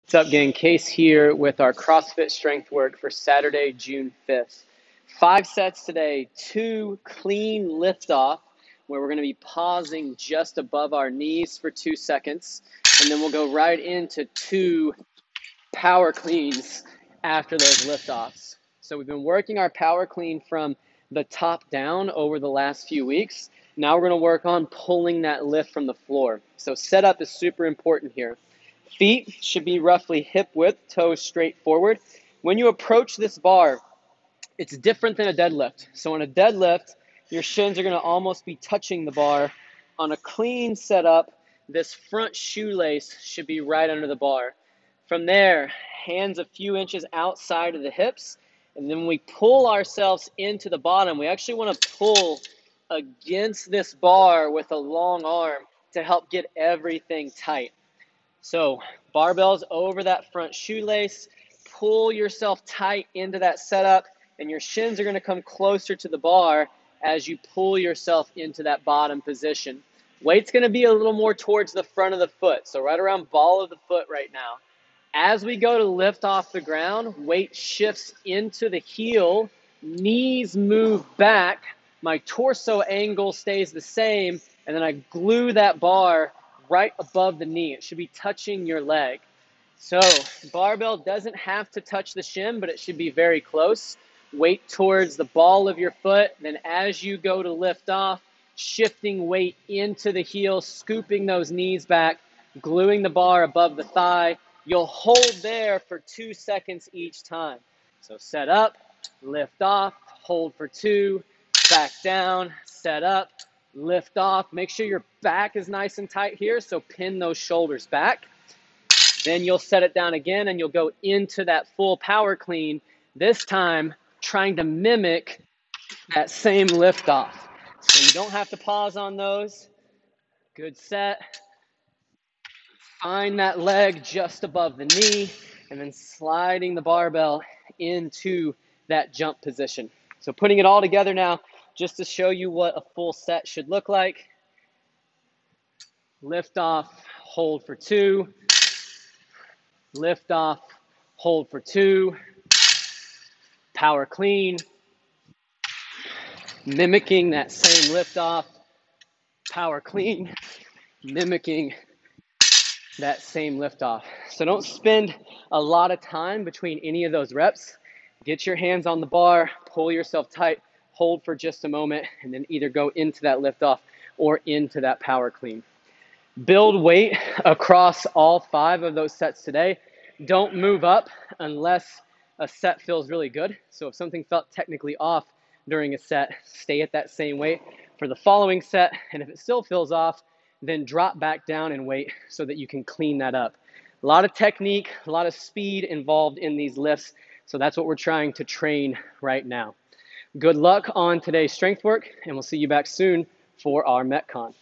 What's up, gang? Case here with our CrossFit strength work for Saturday, June 5th. 5 sets today, 2 clean lift-off, where we're going to be pausing just above our knees for 2 seconds, and then we'll go right into 2 power cleans after those lift-offs. So we've been working our power clean from the top down over the last few weeks. Now we're going to work on pulling that lift from the floor. So setup is super important here. Feet should be roughly hip width, toes straight forward. When you approach this bar, it's different than a deadlift. So on a deadlift, your shins are going to almost be touching the bar. On a clean setup, this front shoelace should be right under the bar. From there, hands a few inches outside of the hips, and then we pull ourselves into the bottom. We actually want to pull against this bar with a long arm to help get everything tight. So barbells over that front shoelace, pull yourself tight into that setup, and your shins are going to come closer to the bar as you pull yourself into that bottom position. Weight's going to be a little more towards the front of the foot, so right around ball of the foot right now. As we go to lift off the ground, weight shifts into the heel, knees move back, my torso angle stays the same, and then I glue that bar right above the knee. It should be touching your leg. So barbell doesn't have to touch the shin, but it should be very close. Weight towards the ball of your foot. Then as you go to lift off, shifting weight into the heel, scooping those knees back, gluing the bar above the thigh. You'll hold there for 2 seconds each time. So set up, lift off, hold for 2, back down, set up, lift off. Make sure your back is nice and tight here, so pin those shoulders back. Then you'll set it down again, and you'll go into that full power clean, this time trying to mimic that same lift off. So you don't have to pause on those. Good set. Find that leg just above the knee, and then sliding the barbell into that jump position. So putting it all together now, just to show you what a full set should look like. Lift off, hold for 2. Lift off, hold for 2. Power clean. Mimicking that same lift off. Power clean. Mimicking that same lift off. So don't spend a lot of time between any of those reps. Get your hands on the bar, pull yourself tight, hold for just a moment, and then either go into that lift off or into that power clean. Build weight across all 5 of those sets today. Don't move up unless a set feels really good. So if something felt technically off during a set, stay at that same weight for the following set. And if it still feels off, then drop back down in weight so that you can clean that up. A lot of technique, a lot of speed involved in these lifts. So that's what we're trying to train right now. Good luck on today's strength work, and we'll see you back soon for our Metcon.